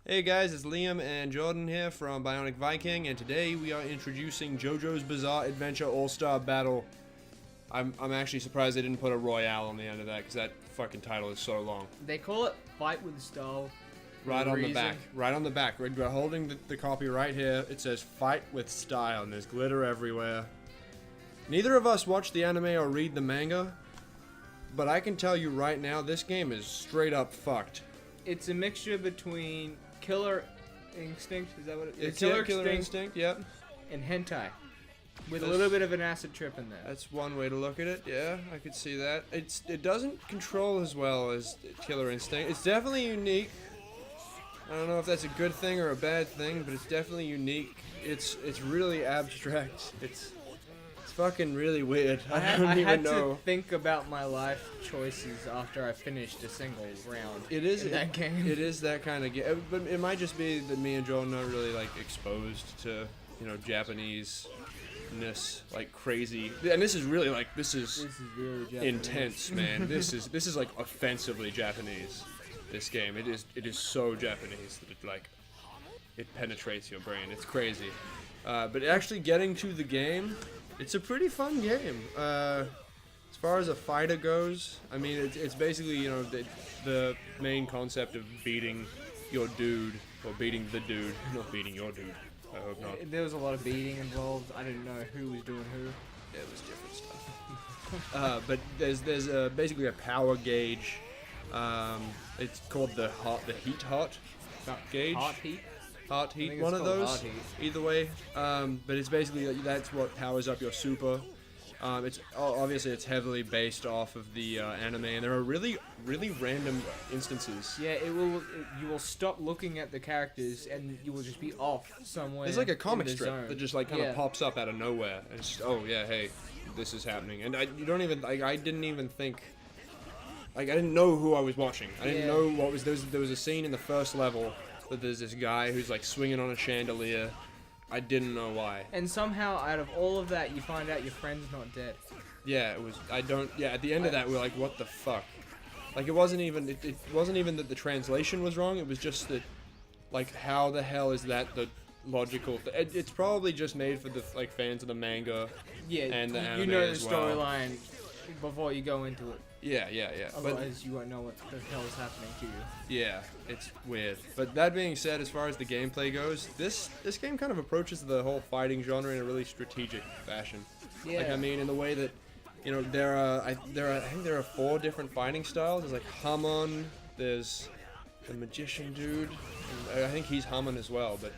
Hey guys, it's Liam and Jordan here from Bionic Viking, and today we are introducing JoJo's Bizarre Adventure All-Star Battle. I'm actually surprised they didn't put a Royale on the end of that, because that fucking title is so long. They call it Fight with Style. Right on the back. Right on the back. We're holding the copy right here. It says Fight with Style, and there's glitter everywhere. Neither of us watch the anime or read the manga, but I can tell you right now, this game is straight up fucked. It's a mixture between Killer Instinct, is that what it is? It's Killer Instinct, yep. And hentai. With a little bit of an acid trip in there. That's one way to look at it, yeah, I could see that. It doesn't control as well as Killer Instinct. It's definitely unique. I don't know if that's a good thing or a bad thing, but it's definitely unique. It's really abstract. It's fucking really weird. I had to think about my life choices after I finished a single round. That game. It is that kind of game, but it might just be that me and Joel are really like exposed to, you know, Japanese-ness, like crazy. And this is really like this is really Japanese. Intense, man. This is like offensively Japanese. This game, it is so Japanese that it penetrates your brain. It's crazy. But actually getting to the game, it's a pretty fun game. As far as a fighter goes, I mean, it's basically, you know, the main concept of beating your dude, or beating the dude, not beating your dude. I hope not. There was a lot of beating involved. I didn't know who was doing who. It was different stuff. But there's basically a power gauge. It's called the heat gauge. Heart heat, one of those. Either way, but it's basically that's what powers up your super. It's obviously it's heavily based off of the anime, and there are really random instances. Yeah, you will stop looking at the characters, and you will just be off somewhere. There's like a comic in the strip zone. that just like kind of pops up out of nowhere, and it's just, oh yeah, hey, this is happening, and you don't even I didn't even think. Like, I didn't know who I was watching. I didn't know what was... There was a scene in the first level that there's this guy who's, like, swinging on a chandelier. I didn't know why. And somehow, out of all of that, you find out your friend's not dead. Yeah, it was... Yeah, at the end of that, we're like, what the fuck? Like, it wasn't even... It wasn't even that the translation was wrong. It was just that... Like, how the hell is that the logical... It's probably just made for the, like, fans of the manga and the anime. You know the as well. storyline before you go into it. Yeah. Otherwise, you won't know what the hell is happening to you. Yeah, it's weird. But that being said, as far as the gameplay goes, this game kind of approaches the whole fighting genre in a really strategic fashion. Yeah. Like, I mean, in the way that, you know, I think there are 4 different fighting styles. There's like Hamon, there's the magician dude, and I think he's Hamon as well. But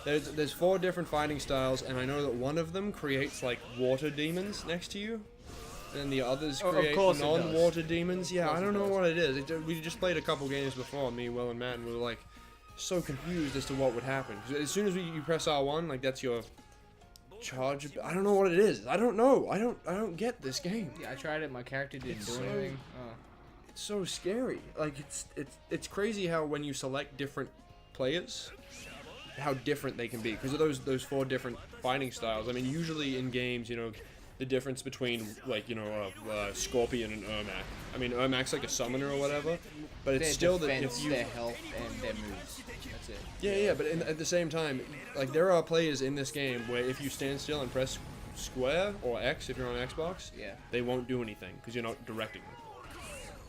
there's 4 different fighting styles, and I know that one of them creates like water demons next to you. And the others create non-water demons. Yeah, I don't know what it is. We just played a couple games before, me, Will, and Matt, and we were like so confused as to what would happen. 'Cause as soon as you press R1, like that's your charge. I don't know what it is. I don't know. I don't get this game. Yeah, I tried it. My character didn't do anything. It's so scary. Like it's crazy how when you select different players, how different they can be because of those 4 different fighting styles. I mean, usually in games, you know. The difference between, like, you know, Scorpion and Ermac. I mean, Ermac's like a summoner or whatever, but it's still that if you... their health and their moves. That's it. Yeah, but at the same time, like, there are players in this game where if you stand still and press square or X if you're on Xbox, they won't do anything because you're not directing them.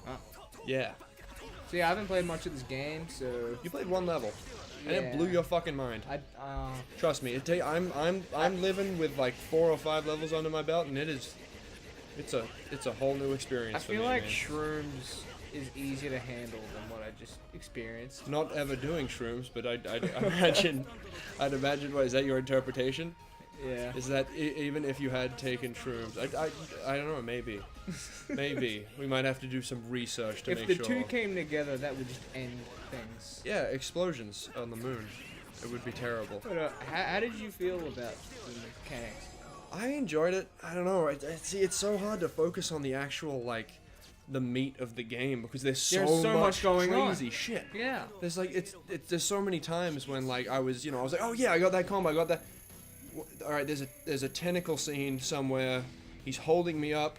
Oh. Yeah. So yeah, I haven't played much of this game, so... You played 1 level. And it blew your fucking mind. Trust me, I'm living with like 4 or 5 levels under my belt, and it's a whole new experience. I feel like shrooms is easier to handle than what I just experienced. Not ever doing shrooms, but I'd imagine, what is that your interpretation? Yeah. Is that even if you had taken shrooms? I don't know, maybe. Maybe. We might have to do some research to make sure. If the 2 came together, that would just end things. Yeah, explosions on the moon. It would be terrible. But, how did you feel about the mechanics? I enjoyed it. I don't know. See, it's so hard to focus on the actual, like, the meat of the game because there's so much going crazy shit. Yeah. There's like, there's so many times when, like, I was like, oh yeah, I got that combo, I got that. Alright, there's a tentacle scene somewhere. He's holding me up,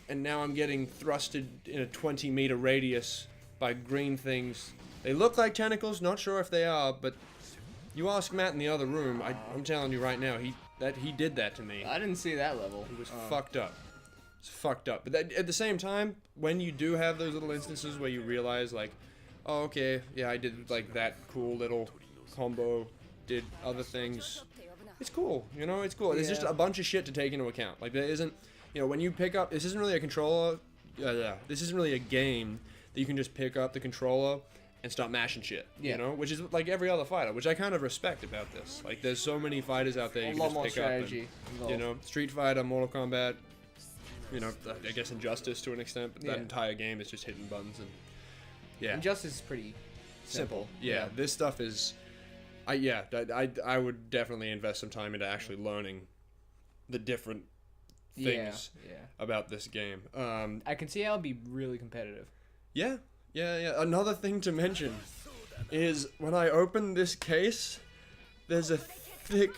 and now I'm getting thrusted in a 20-meter radius by green things They look like tentacles. Not sure if they are, but you ask Matt in the other room. I'm telling you right now, he did that to me. I didn't see that level. It was fucked up. It's fucked up. But at the same time, when you do have those little instances where you realize, like, oh, okay, yeah, I did, like, that cool little combo, did other things, it's cool, you know, it's cool. There's just a bunch of shit to take into account. Like, there isn't, you know, when you pick up, this isn't really a controller, this isn't really a game that you can just pick up the controller and start mashing shit, you know, which is like every other fighter, which I kind of respect about this. Like, there's so many fighters out there you can just pick up and, you know, Street Fighter, Mortal Kombat, you know, I guess Injustice to an extent, but that entire game is just hitting buttons and, yeah. Injustice is pretty simple. Yeah, this stuff is, I would definitely invest some time into actually learning the different things about this game. I can see how it'd be really competitive. Yeah. Another thing to mention is when I open this case, there's a thick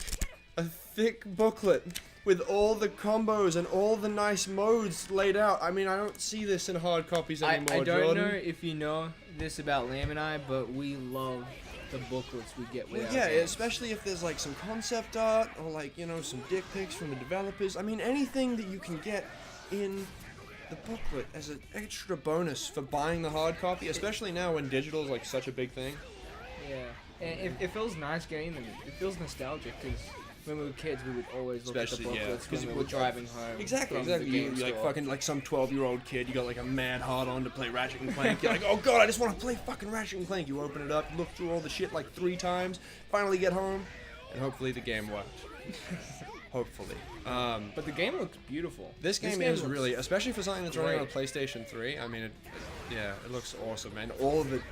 booklet with all the combos and all the nice modes laid out. I mean, I don't see this in hard copies anymore, I don't Jordan. know if you know this about Lamb and I, but we love the booklets we get with our games. Especially if there's like some concept art or like, you know, some dick pics from the developers. I mean, anything that you can get in the booklet as an extra bonus for buying the hard copy, especially now when digital is like such a big thing. Yeah, and it feels nice getting them. It feels nostalgic because when we were kids, we would always look at the booklets when we were driving home. Exactly. You like fucking like some 12-year-old kid. You got like a mad hard on to play Ratchet and Clank. You're like, oh god, I just want to play fucking Ratchet and Clank. You open it up, look through all the shit like 3 times, finally get home, and hopefully the game worked. Hopefully. But the game looks beautiful. This game is really, especially for something that's running on PlayStation 3. I mean, it looks awesome, and all of it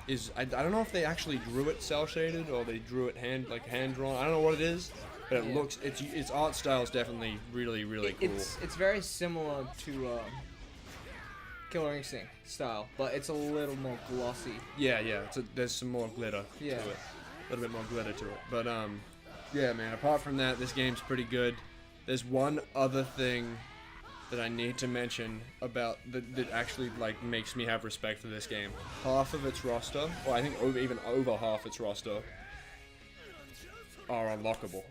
is. I don't know if they actually drew it cel shaded or they drew it hand drawn. I don't know what it is. But it looks, its art style is definitely really, really cool. It's very similar to Killer Instinct style, but it's a little more glossy. Yeah. There's some more glitter to it. A little bit more glitter to it. But, yeah, man, apart from that, this game's pretty good. There's one other thing that I need to mention about that actually, like, makes me have respect for this game. Half of its roster, or I think even over half its roster, are unlockable.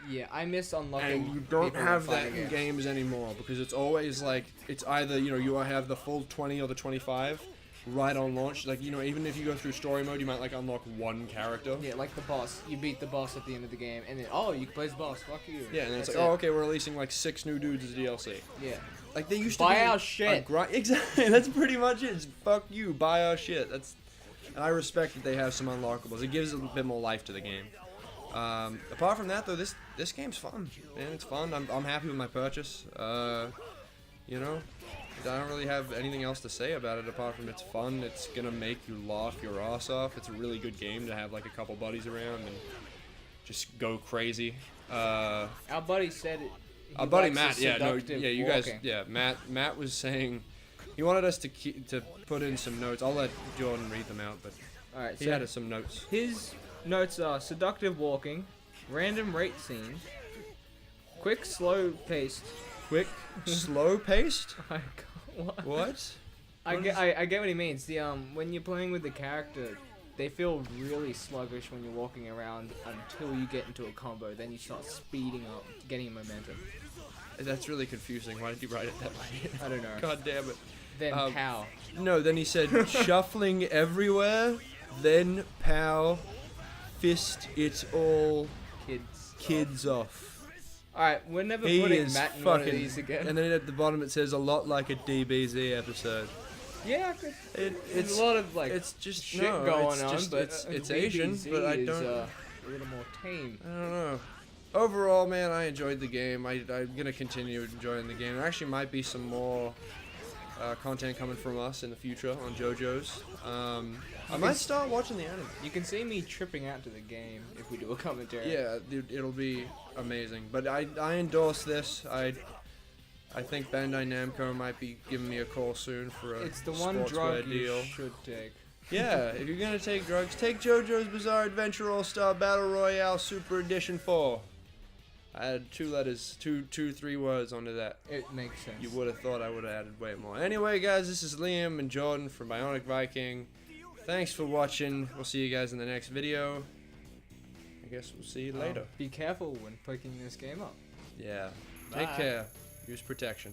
Yeah, I miss unlocking. And you don't have that in games anymore because it's always like it's either, you know, you have the full 20 or the 25 right on launch. Like, you know, even if you go through story mode, you might like unlock one character. Yeah, like the boss. You beat the boss at the end of the game, and then you can play as boss. Fuck you. Yeah, and then it's like, okay, we're releasing like 6 new dudes as DLC. Yeah. Like they used to buy our shit. Exactly. That's pretty much it. It's fuck you, buy our shit. And I respect that they have some unlockables. It gives a bit more life to the game. Apart from that, though, this game's fun, man. It's fun. I'm happy with my purchase. You know, I don't really have anything else to say about it apart from it's fun. It's gonna make you laugh your ass off. It's a really good game to have like a couple buddies around and just go crazy. Our buddy said it. Our buddy Matt, you guys, Matt was saying he wanted us to put in some notes. I'll let Jordan read them out, but he had some notes. His notes are seductive walking, random rape scene, quick slow paced. Quick slow paced? What? I get what he means. The when you're playing with the character, they feel really sluggish when you're walking around until you get into a combo. Then you start speeding up, getting momentum. That's really confusing. Why did you write it that way? I don't know. God damn it. Then pow. No, then he said shuffling everywhere, then pow, fist it all kids off. Alright, we're never putting Matt in one of these again. And then at the bottom it says a lot like a DBZ episode. Yeah, it's a lot of like it's just shit going on, but it's Asian, but I don't. A little more tame. I don't know. Overall, man, I enjoyed the game. I'm gonna continue enjoying the game. There actually might be some more content coming from us in the future on JoJo's. I might start watching the anime. You can see me tripping out to the game if we do a commentary. Yeah, dude, it'll be amazing. But I endorse this. I think Bandai Namco might be giving me a call soon for a It's the one drug deal. You should take. Yeah, if you're gonna take drugs, take JoJo's Bizarre Adventure All-Star Battle Royale Super Edition 4. I added 3 words onto that. It makes sense. You would have thought I would have added way more. Anyway, guys, this is Liam and Jordan from Bionic Viking. thanks for watching. We'll see you guys in the next video. I guess we'll see you later. Be careful when picking this game up. Yeah. Take care. Use protection.